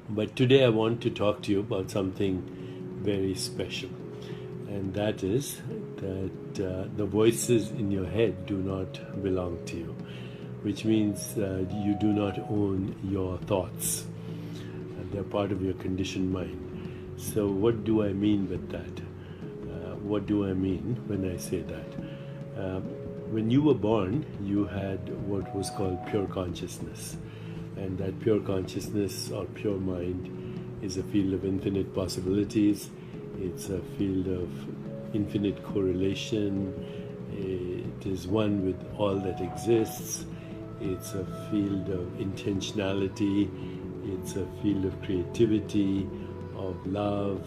But today I want to talk to you about something very special, and that is that the voices in your head do not belong to you, which means you do not own your thoughts. They're part of your conditioned mind. So, what do I mean with that? What do I mean when I say that? When you were born, you had what was called pure consciousness. And that pure consciousness or pure mind is a field of infinite possibilities. It's a field of infinite correlation. It is one with all that exists. It's a field of intentionality. It's a field of creativity, of love,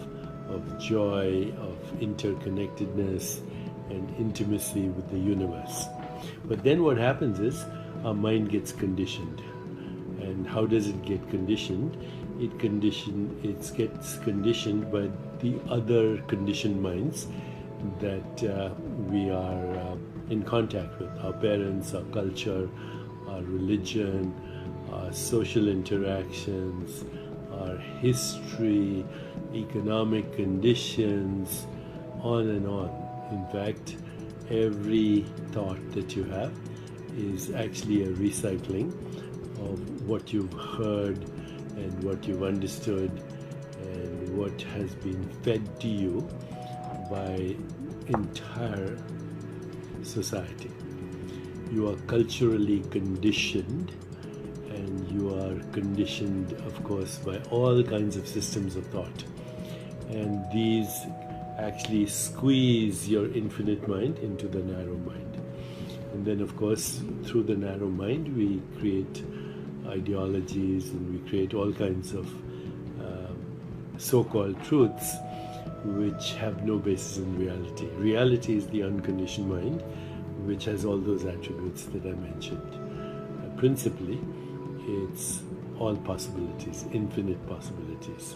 of joy, of interconnectedness and intimacy with the universe. But then what happens is our mind gets conditioned. And how does it get conditioned? It gets conditioned by the other conditioned minds that we are in contact with. Our parents, our culture, our religion, our social interactions, our history, economic conditions, on and on. In fact, every thought that you have is actually a recycling of what you've heard and what you've understood and what has been fed to you by entire society. You are culturally conditioned, and you are conditioned, of course, by all kinds of systems of thought. And these actually squeeze your infinite mind into the narrow mind. And then, of course, through the narrow mind, we create ideologies and we create all kinds of so-called truths which have no basis in reality. Reality is the unconditioned mind, which has all those attributes that I mentioned. Principally, it's all possibilities, infinite possibilities.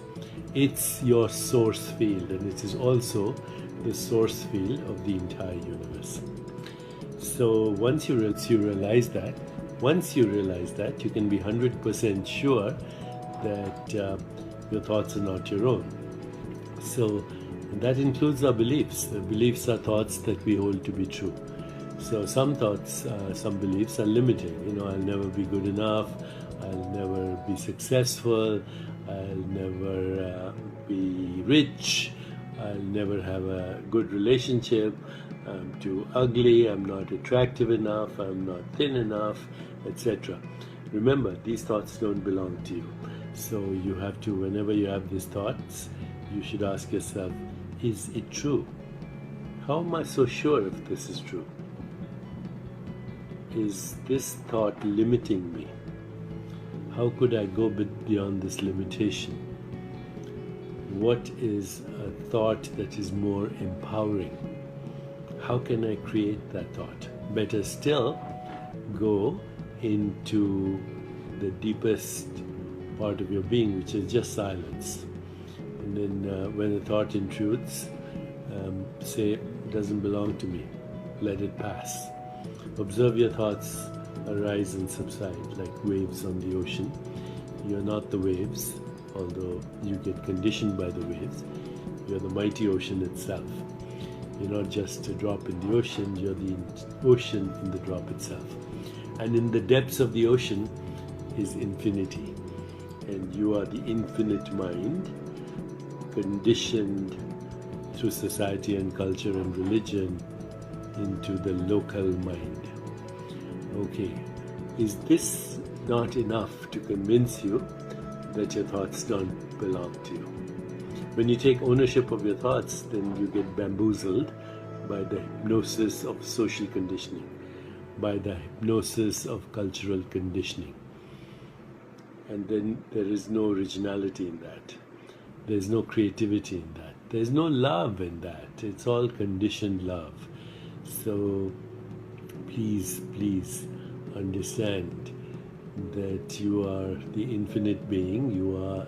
It's your source field, and it is also the source field of the entire universe. So once you realize that, you can be 100% sure that your thoughts are not your own. So that includes our beliefs. The beliefs are thoughts that we hold to be true. So some thoughts, some beliefs are limiting. I'll never be good enough, I'll never be successful, I'll never be rich, I'll never have a good relationship, I'm too ugly, I'm not attractive enough, I'm not thin enough, etc. Remember, these thoughts don't belong to you. So you have to, whenever you have these thoughts, you should ask yourself, is it true? How am I so sure if this is true? Is this thought limiting me? How could I go beyond this limitation? What is a thought that is more empowering? How can I create that thought? Better still, go into the deepest part of your being, which is just silence. And then when a thought intrudes, say, it doesn't belong to me. Let it pass. Observe your thoughts arise and subside like waves on the ocean. You're not the waves, although you get conditioned by the waves. You're the mighty ocean itself. You're not just a drop in the ocean, you're the ocean in the drop itself. And in the depths of the ocean is infinity. And you are the infinite mind, conditioned through society and culture and religion into the local mind. Okay, is this not enough to convince you that your thoughts don't belong to you? When you take ownership of your thoughts, then you get bamboozled by the hypnosis of social conditioning, by the hypnosis of cultural conditioning. And then there is no originality in that. There's no creativity in that. There's no love in that. It's all conditioned love. So please understand that you are the infinite being. You are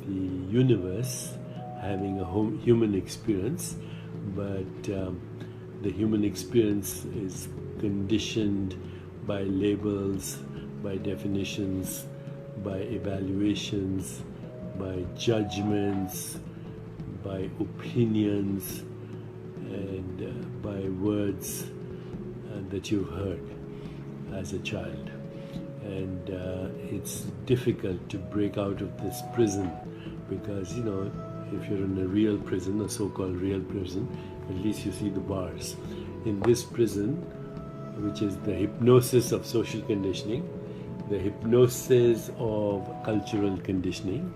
the universe having a human experience, but the human experience is conditioned by labels, by definitions, by evaluations, by judgments, by opinions, and by words that you've heard as a child. And it's difficult to break out of this prison because, you know, if you're in a real prison, a so-called real prison, at least you see the bars. In this prison, which is the hypnosis of social conditioning, the hypnosis of cultural conditioning,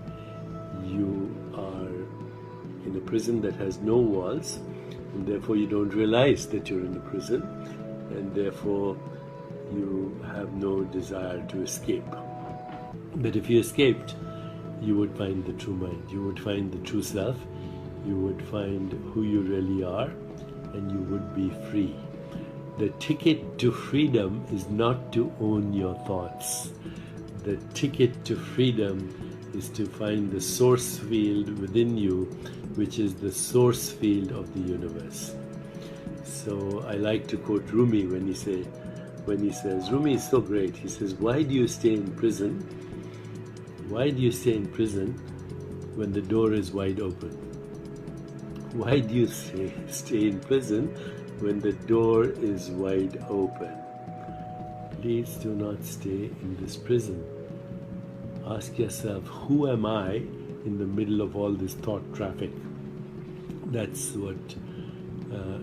you are in a prison that has no walls, and therefore you don't realize that you're in a prison, and therefore you have no desire to escape. But if you escaped, you would find the true mind, you would find the true self, you would find who you really are, and you would be free. The ticket to freedom is not to own your thoughts. The ticket to freedom is to find the source field within you, which is the source field of the universe. So I like to quote Rumi when he says, Rumi is so great, he says, why do you stay in prison? Why do you stay in prison when the door is wide open? Why do you stay in prison when the door is wide open? Please do not stay in this prison. Ask yourself, who am I in the middle of all this thought traffic? That's what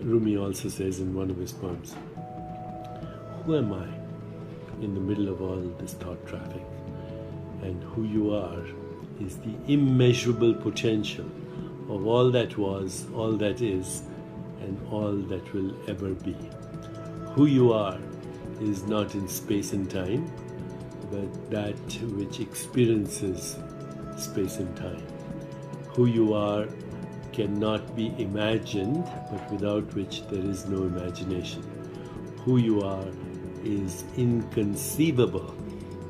Rumi also says in one of his poems. Who am I in the middle of all this thought traffic? And who you are is the immeasurable potential of all that was, all that is, and all that will ever be. Who you are is not in space and time, but that which experiences space and time. Who you are cannot be imagined, but without which there is no imagination. Who you are is inconceivable,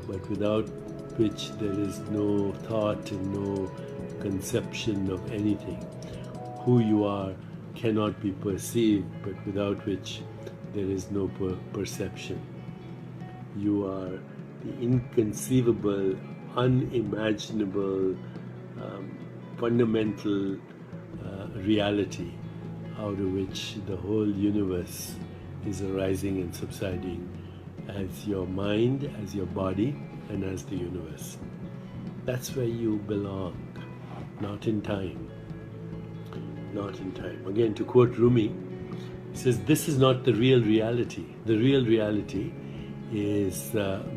but without which there is no thought and no conception of anything. Who you are cannot be perceived, but without which there is no perception. You are the inconceivable, unimaginable, fundamental reality out of which the whole universe is arising and subsiding as your mind, as your body, and as the universe. That's where you belong, not in time. Not in time. Again, to quote Rumi, he says, this is not the real reality. The real reality is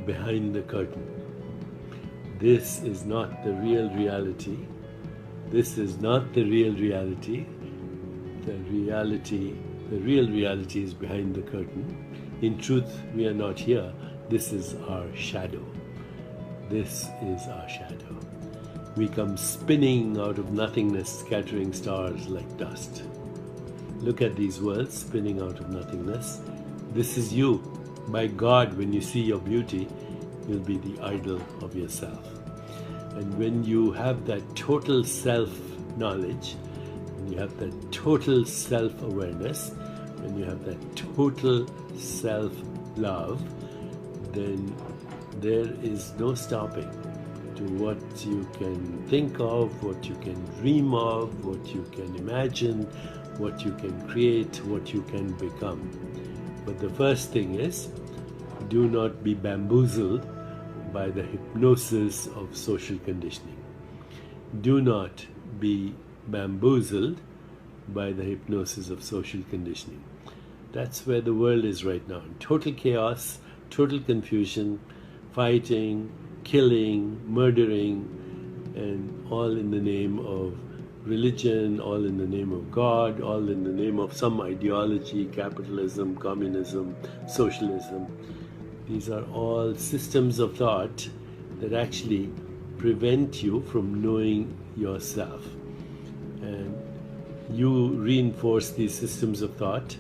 behind the curtain. This is not the real reality. This is not the real reality. The real reality is behind the curtain. In truth, we are not here. This is our shadow. This is our shadow. We come spinning out of nothingness, scattering stars like dust. Look at these worlds spinning out of nothingness. This is you. By God, when you see your beauty, you'll be the idol of yourself. And when you have that total self-knowledge, when you have that total self-awareness, when you have that total self-love, then there is no stopping to what you can think of, what you can dream of, what you can imagine, what you can create, what you can become. But the first thing is, do not be bamboozled by the hypnosis of social conditioning. Do not be bamboozled by the hypnosis of social conditioning. That's where the world is right now. Total chaos, total confusion, fighting, killing, murdering, and all in the name of religion, all in the name of God, all in the name of some ideology, capitalism, communism, socialism. These are all systems of thought that actually prevent you from knowing yourself. And you reinforce these systems of thought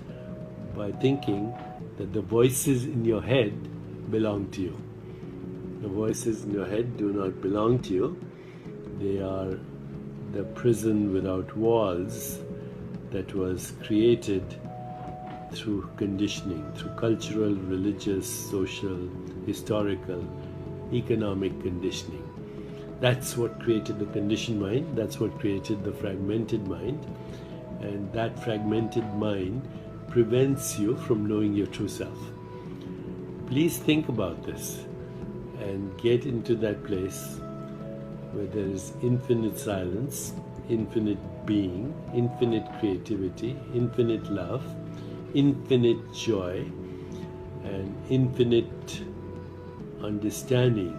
by thinking that the voices in your head belong to you. The voices in your head do not belong to you. They are the prison without walls that was created through conditioning, through cultural, religious, social, historical economic conditioning. That's what created the conditioned mind, that's what created the fragmented mind, and that fragmented mind prevents you from knowing your true self. Please think about this and get into that place where there is infinite silence, infinite being, infinite creativity, infinite love, infinite joy, and infinite understanding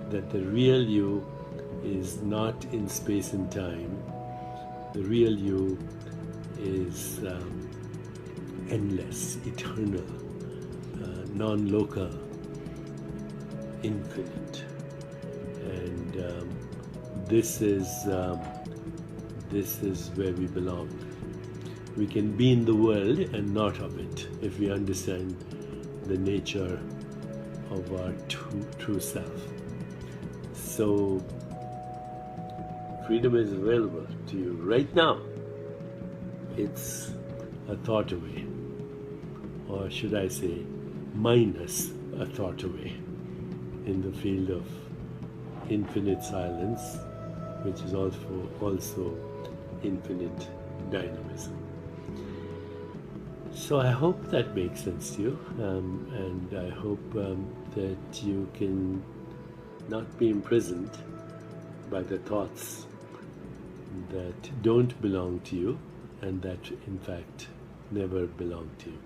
that the real you is not in space and time. The real you is endless, eternal, non-local, infinite. And this is where we belong. We can be in the world and not of it if we understand the nature of our true self. So freedom is available to you right now. It's a thought away, or should I say minus a thought away, in the field of infinite silence, which is also infinite dynamism. So I hope that makes sense to you, and I hope that you can not be imprisoned by the thoughts that don't belong to you and that in fact never belong to you.